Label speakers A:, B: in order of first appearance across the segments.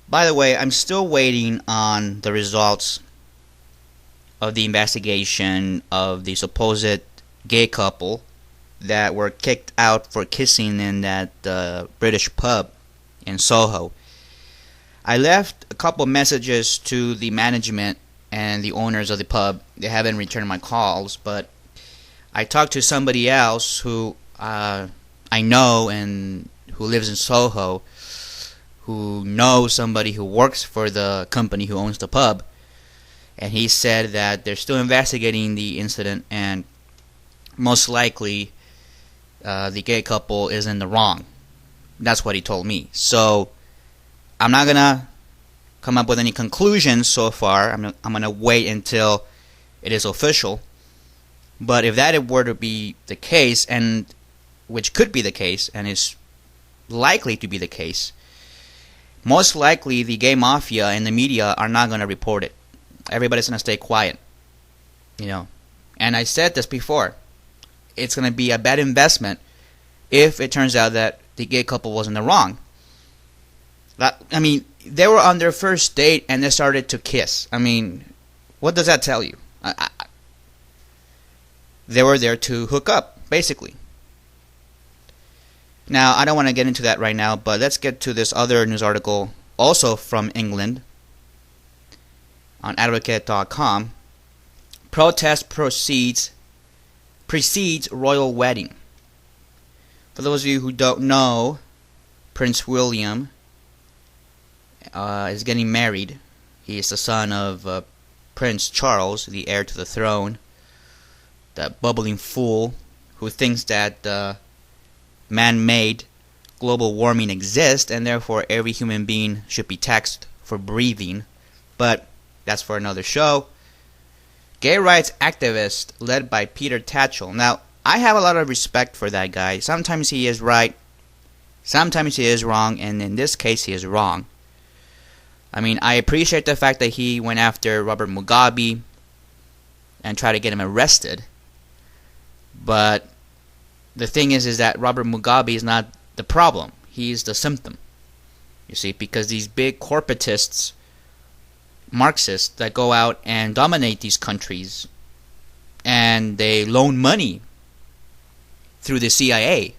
A: By the way, I'm still waiting on the results of the investigation of the supposed gay couple that were kicked out for kissing in that British pub in Soho. I left a couple messages to the management and the owners of the pub. They haven't returned my calls, but I talked to somebody else who I know and who lives in Soho, who knows somebody who works for the company who owns the pub, and he said that they're still investigating the incident, and most likely the gay couple is in the wrong. That's what he told me. So I'm not gonna come up with any conclusions so far. I'm gonna wait until it is official. But if that were to be the case, and which could be the case, and is likely to be the case, most likely the gay mafia and the media are not gonna report it. Everybody's gonna stay quiet, And I said this before. It's gonna be a bad investment if it turns out that the gay couple was in the wrong. They were on their first date and they started to kiss. What does that tell you? They were there to hook up, basically. Now, I don't want to get into that right now, but let's get to this other news article, also from England, on advocate.com. Protest precedes royal wedding. For those of you who don't know, Prince William is getting married. He is the son of Prince Charles, the heir to the throne. That bubbling fool who thinks that man-made global warming exists and therefore every human being should be taxed for breathing. But that's for another show. Gay rights activist led by Peter Tatchell. Now, I have a lot of respect for that guy. Sometimes he is right, sometimes he is wrong, and in this case he is wrong. I appreciate the fact that he went after Robert Mugabe and tried to get him arrested. But the thing is that Robert Mugabe is not the problem. He's the symptom. You see, because these big corporatists, Marxists, that go out and dominate these countries, and they loan money through the CIA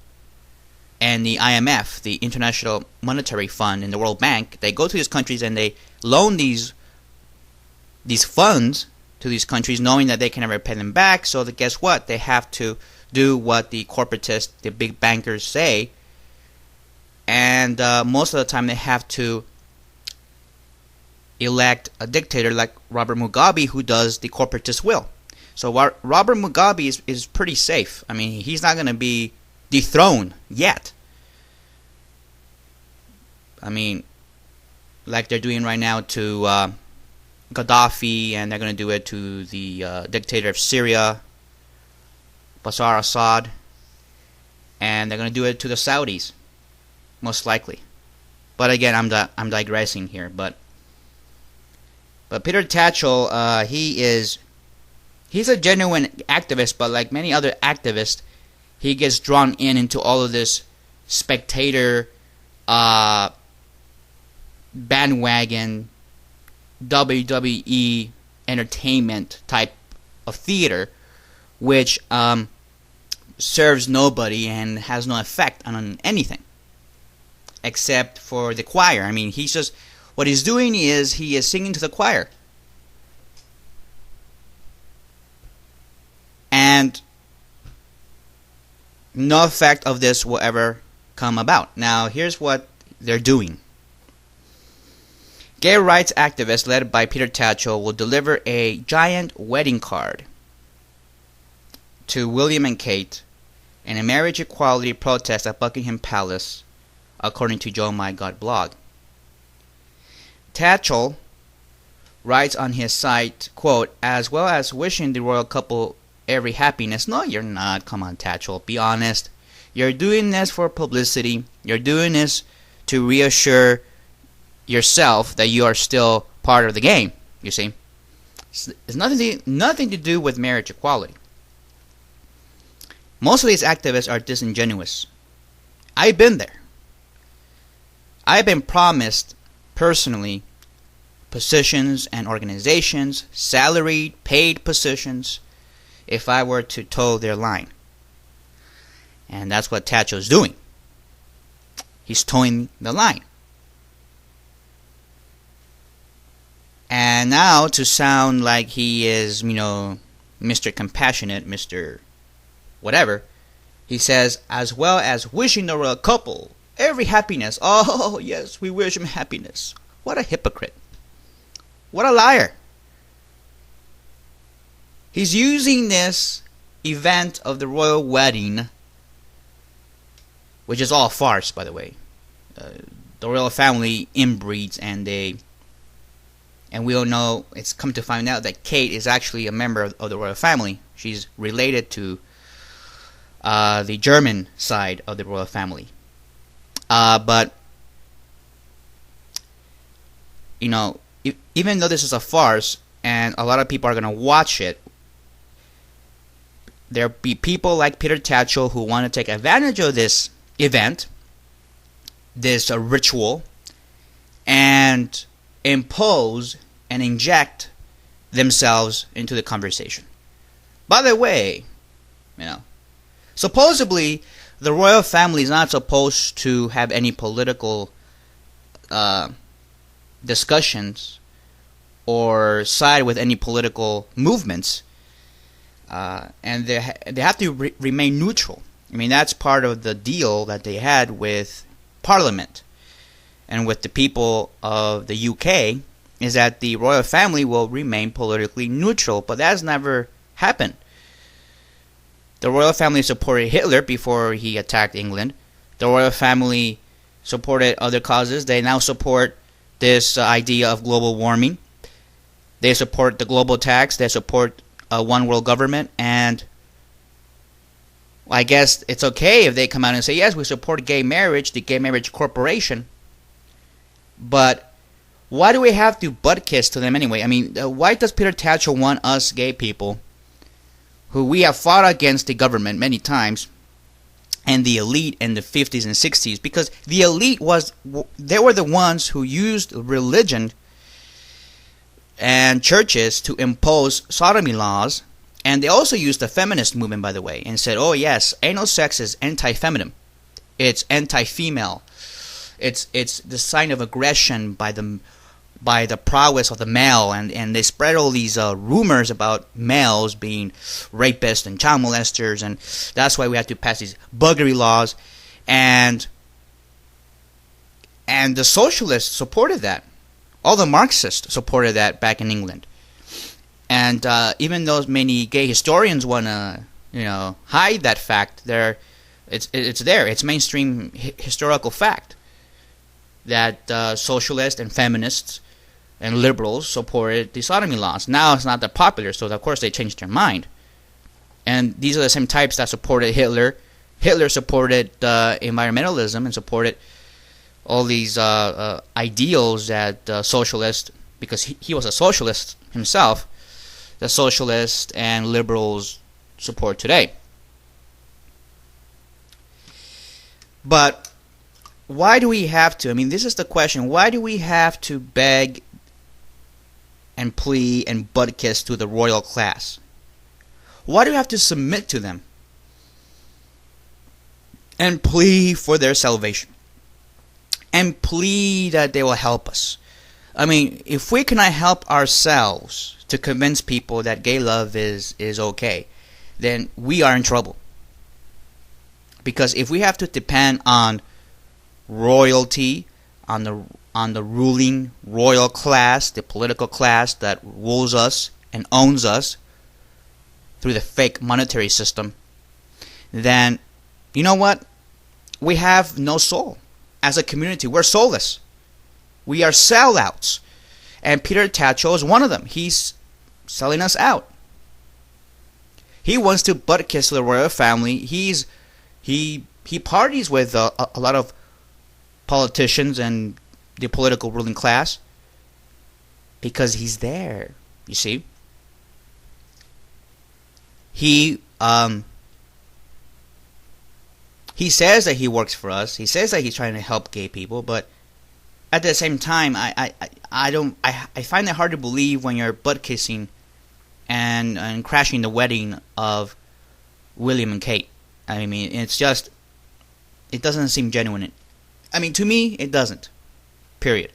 A: and the IMF, the International Monetary Fund, and the World Bank. They go to these countries and they loan these funds to these countries, knowing that they can never pay them back. So that, guess what? They have to do what the corporatists, the big bankers say, and most of the time they have to elect a dictator like Robert Mugabe, who does the corporatist will. So Robert Mugabe is pretty safe. He's not going to be dethroned yet. Like they're doing right now to Gaddafi, and they're going to do it to the dictator of Syria, Bashar Assad, and they're going to do it to the Saudis, most likely. But again, I'm digressing here. But Peter Tatchell, he's a genuine activist, but like many other activists, he gets drawn into all of this spectator bandwagon WWE entertainment type of theater, which serves nobody and has no effect on anything except for the choir. What he's doing is he is singing to the choir. And no effect of this will ever come about. Now, here's what they're doing. Gay rights activists led by Peter Tatchell will deliver a giant wedding card to William and Kate in a marriage equality protest at Buckingham Palace, according to Joe My God blog. Tatchell writes on his site, quote, as well as wishing the royal couple every happiness. No, you're not. Come on, Tatchell. Be honest. You're doing this for publicity. You're doing this to reassure yourself that you are still part of the game, you see. It's nothing to do with marriage equality. Most of these activists are disingenuous. I've been there. I've been promised, personally, positions and organizations, salaried, paid positions, if I were to toe their line. And that's what Tacho's doing. He's towing the line. And now, to sound like he is, Mr. Compassionate, Mr. Whatever, he says, as well as wishing the royal couple every happiness. Oh, yes, we wish him happiness. What a hypocrite. What a liar. He's using this event of the royal wedding, which is all a farce, by the way. The royal family inbreeds, and we all know, it's come to find out that Kate is actually a member of the royal family. She's related to the German side of the royal family. But, even though this is a farce, and a lot of people are going to watch it, there'll be people like Peter Tatchell who want to take advantage of this event, this ritual, and impose and inject themselves into the conversation. By the way, supposedly the royal family is not supposed to have any political discussions or side with any political movements, and they have to remain neutral. I mean, that's part of the deal that they had with Parliament and with the people of the UK, is that the royal family will remain politically neutral, but that has never happened. The royal family supported Hitler before he attacked England. The royal family supported other causes. They now support this idea of global warming. They support the global tax. They support a one world government. And I guess it's okay if they come out and say, yes, we support gay marriage, the Gay Marriage Corporation. But why do we have to butt kiss to them anyway? I mean, why does Peter Tatchell want us gay people, who we have fought against the government many times, and the elite in the 50s and 60s? Because the elite they were the ones who used religion and churches to impose sodomy laws, and they also used the feminist movement, by the way, and said, oh yes, anal sex is anti-feminine, it's anti-female, it's the sign of aggression by the prowess of the male, and they spread all these rumors about males being rapists and child molesters, and that's why we have to pass these buggery laws, and the socialists supported that. All the Marxists supported that back in England. And even though many gay historians want to, hide that fact, it's there. It's mainstream historical fact that socialists and feminists and liberals supported the sodomy laws. Now it's not that popular, so of course they changed their mind. And these are the same types that supported Hitler. Hitler supported environmentalism and supported all these ideals that socialists, because he was a socialist himself, the socialists and liberals support today. But why do we have to? I mean, this is the question. Why do we have to beg and plead and butt kiss to the royal class? Why do we have to submit to them and plead for their salvation and plead that they will help us? I mean, if we cannot help ourselves to convince people that gay love is okay, then we are in trouble. Because if we have to depend on royalty, on the ruling royal class, the political class that rules us and owns us through the fake monetary system, then you know what? We have no soul. As a community, we're soulless. We are sellouts. And Peter Tatchell is one of them. He's selling us out. He wants to butt kiss the royal family. He parties with a lot of politicians and the political ruling class because he's there. You see, he He says that he works for us. He says that he's trying to help gay people, but at the same time, I find it hard to believe when you're butt kissing and crashing the wedding of William and Kate. I mean, it's just, it doesn't seem genuine. I mean, to me, it doesn't. Period.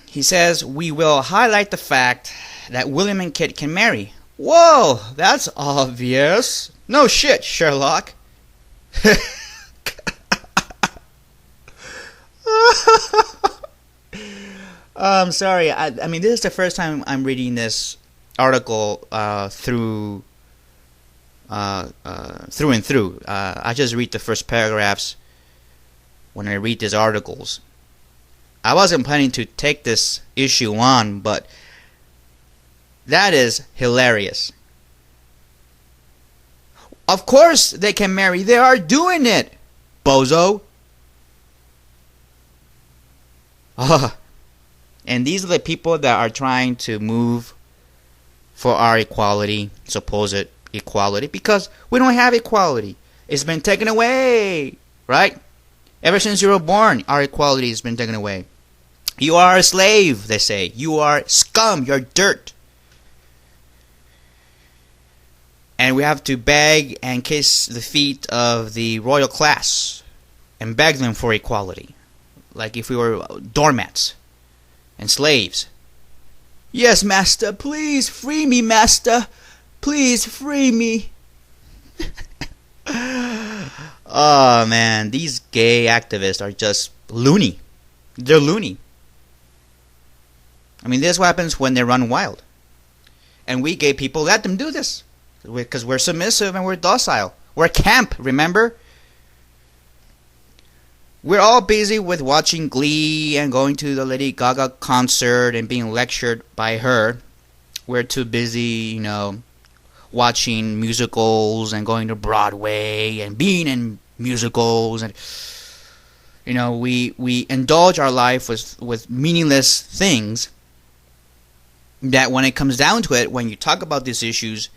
A: He says, we will highlight the fact that William and Kate can marry. Whoa, that's obvious. No shit, Sherlock. I'm sorry. I mean, this is the first time I'm reading this article through and through. I just read the first paragraphs when I read these articles. I wasn't planning to take this issue on, but that is hilarious. Of course they can marry. They are doing it, bozo. And these are the people that are trying to move for our equality, supposed equality, because we don't have equality. It's been taken away, right? Ever since you were born, our equality has been taken away. You are a slave, they say. You are scum. You're dirt. And we have to beg and kiss the feet of the royal class and beg them for equality. Like if we were doormats and slaves. Yes, master. Please free me, master. Please free me. Oh, man. These gay activists are just loony. They're loony. I mean, this is what happens when they run wild. And we gay people let them do this. Because we're submissive and we're docile. We're camp, remember? We're all busy with watching Glee and going to the Lady Gaga concert and being lectured by her. We're too busy, watching musicals and going to Broadway and being in musicals. And we indulge our life with meaningless things that when it comes down to it, when you talk about these issues,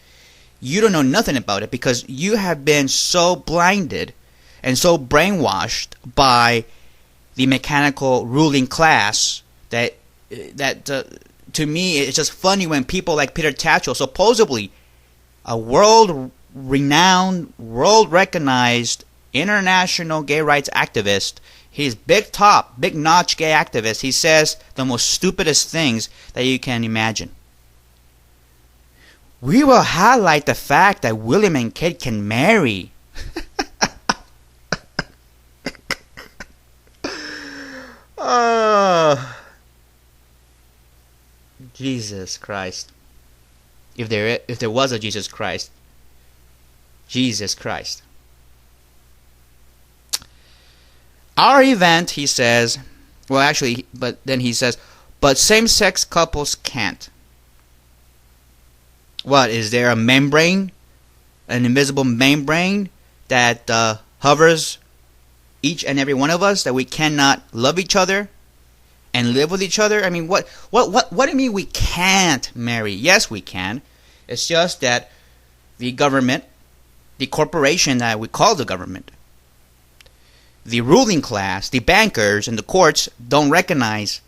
A: you don't know nothing about it because you have been so blinded and so brainwashed by the mechanical ruling class that to me it's just funny when people like Peter Tatchell, supposedly a world-renowned, world-recognized international gay rights activist, he's big notch gay activist, he says the most stupidest things that you can imagine. We will highlight the fact that William and Kate can marry. Oh, Jesus Christ. If there was a Jesus Christ. Jesus Christ. Our event, he says, but then he says, but same-sex couples can't. What, is there a membrane, an invisible membrane that hovers each and every one of us, that we cannot love each other and live with each other? I mean, what do you mean we can't marry? Yes, we can. It's just that the government, the corporation that we call the government, the ruling class, the bankers, and the courts don't recognize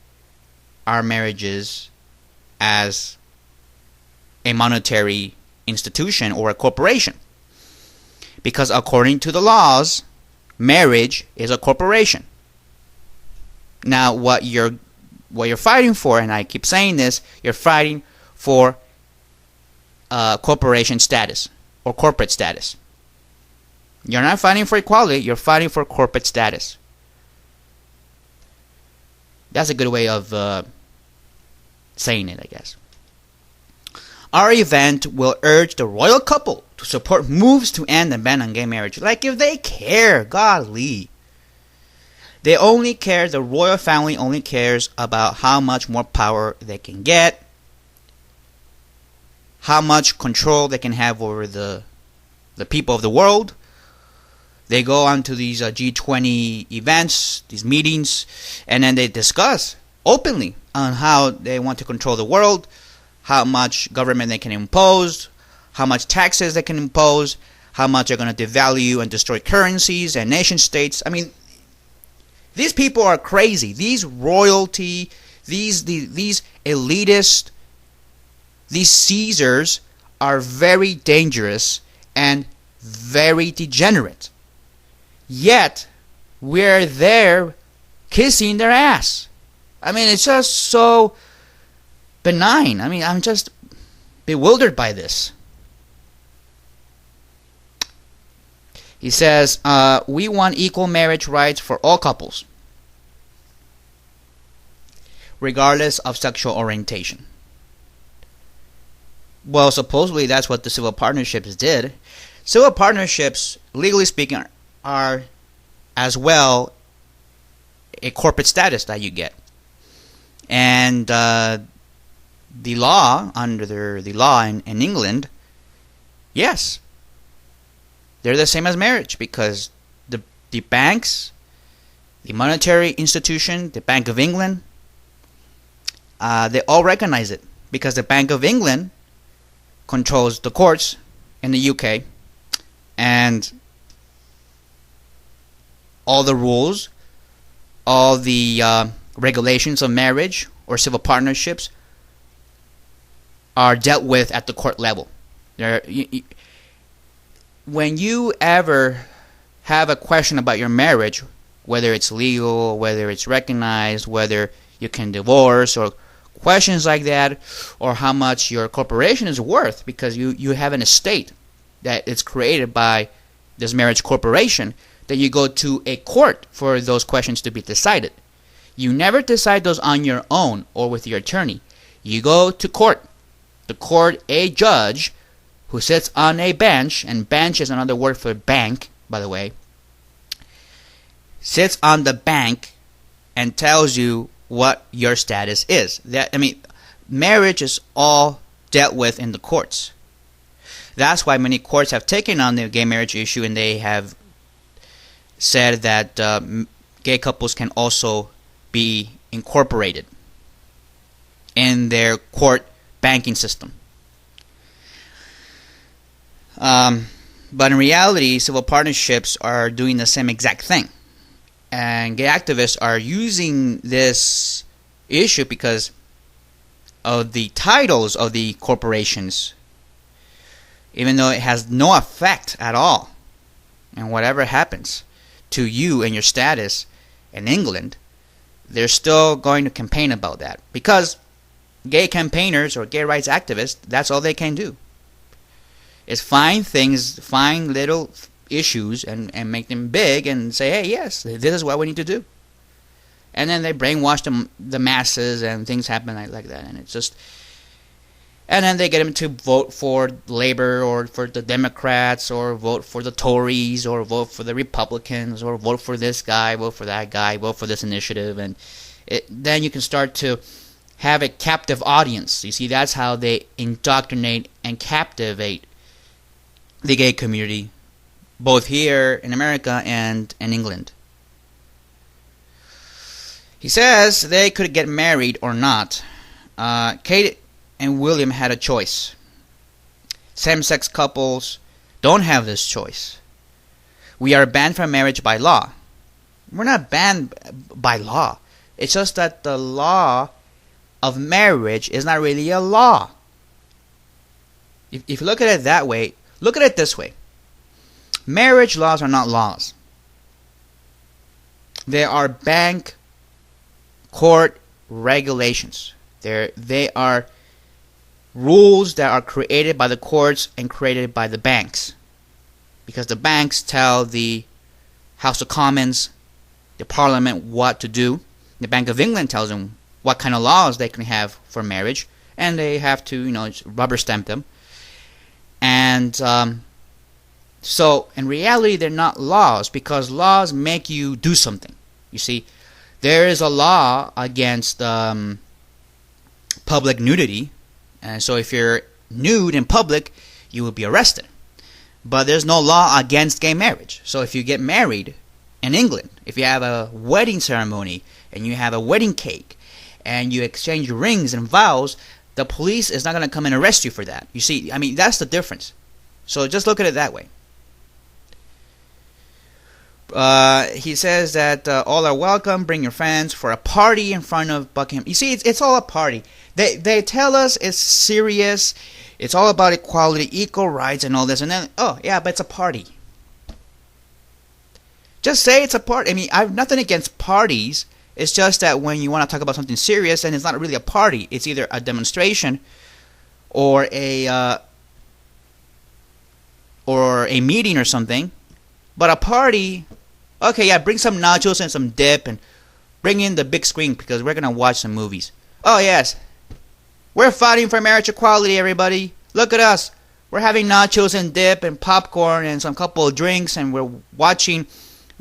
A: our marriages as a monetary institution or a corporation. Because according to the laws, marriage is a corporation. Now, what you're fighting for, and I keep saying this, you're fighting for corporation status or corporate status. You're not fighting for equality, you're fighting for corporate status. That's a good way of saying it, I guess. Our event will urge the royal couple to support moves to end the ban on gay marriage. Like if they care, golly. They only care, the royal family only cares about how much more power they can get, how much control they can have over the people of the world. They go on to these G20 events, these meetings, and then they discuss openly on how they want to control the world, how much government they can impose, how much taxes they can impose, how much they're going to devalue and destroy currencies and nation states. I mean, these people are crazy. These royalty, these elitists, these Caesars are very dangerous and very degenerate. Yet, we're there kissing their ass. I mean, it's just so benign. I mean, I'm just bewildered by this. He says, we want equal marriage rights for all couples, regardless of sexual orientation. Well, supposedly that's what the civil partnerships did. Civil partnerships, legally speaking, are as well a corporate status that you get. And the law, under the law in England, yes, they're the same as marriage, because the banks, the monetary institution, the Bank of England, they all recognize it, because the Bank of England controls the courts in the UK, and all the rules, all the regulations of marriage or civil partnerships are dealt with at the court level. When you ever have a question about your marriage, whether it's legal, whether it's recognized, whether you can divorce, or questions like that, or how much your corporation is worth because you have an estate that is created by this marriage corporation, then you go to a court for those questions to be decided. You never decide those on your own or with your attorney. You go to court. The court, a judge who sits on a bench, and bench is another word for bank, by the way, sits on the bank and tells you what your status is. Marriage is all dealt with in the courts. That's why many courts have taken on the gay marriage issue, and they have said that gay couples can also be incorporated in their court banking system. But in reality, civil partnerships are doing the same exact thing. And gay activists are using this issue because of the titles of the corporations, even though it has no effect at all. And whatever happens to you and your status in England, they're still going to campaign about that. Because gay campaigners or gay rights activists, that's all they can do. Is find things, find little issues and make them big and say, hey, yes, this is what we need to do. And then they brainwash the masses and things happen like that. And it's just... And then they get them to vote for Labour or for the Democrats or vote for the Tories or vote for the Republicans or vote for this guy, vote for that guy, vote for this initiative. And then you can start to have a captive audience. You see, that's how they indoctrinate and captivate the gay community, both here in America and in England. He says they could get married or not. Kate and William had a choice. Same-sex couples don't have this choice. We are banned from marriage by law. We're not banned by law. It's just that the law of marriage is not really a law. If you look at it that way, look at it this way. Marriage laws are not laws. They are bank court regulations. They are rules that are created by the courts and created by the banks. Because the banks tell the House of Commons, the Parliament, what to do. The Bank of England tells them what kind of laws they can have for marriage. And they have to, rubber stamp them. And so, in reality, they're not laws, because laws make you do something. You see, there is a law against public nudity, and so if you're nude in public, you will be arrested. But there's no law against gay marriage. So if you get married in England, if you have a wedding ceremony, and you have a wedding cake, and you exchange rings and vows, the police is not going to come and arrest you for that. You see, that's the difference. So just look at it that way. He says that all are welcome. Bring your friends for a party in front of Buckingham. You see, it's all a party. They tell us it's serious. It's all about equality, equal rights, and all this. And then, oh yeah, but it's a party. Just say it's a party. I mean, I have nothing against parties. It's just that when you want to talk about something serious, then it's not really a party. It's either a demonstration or a meeting or something. But a party, okay, yeah, bring some nachos and some dip and bring in the big screen because we're gonna watch some movies. Oh yes, we're fighting for marriage equality, everybody. Look at us. We're having nachos and dip and popcorn and some couple of drinks, and we're watching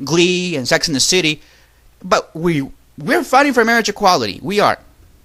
A: Glee and Sex and the City. But we're fighting for marriage equality. We are.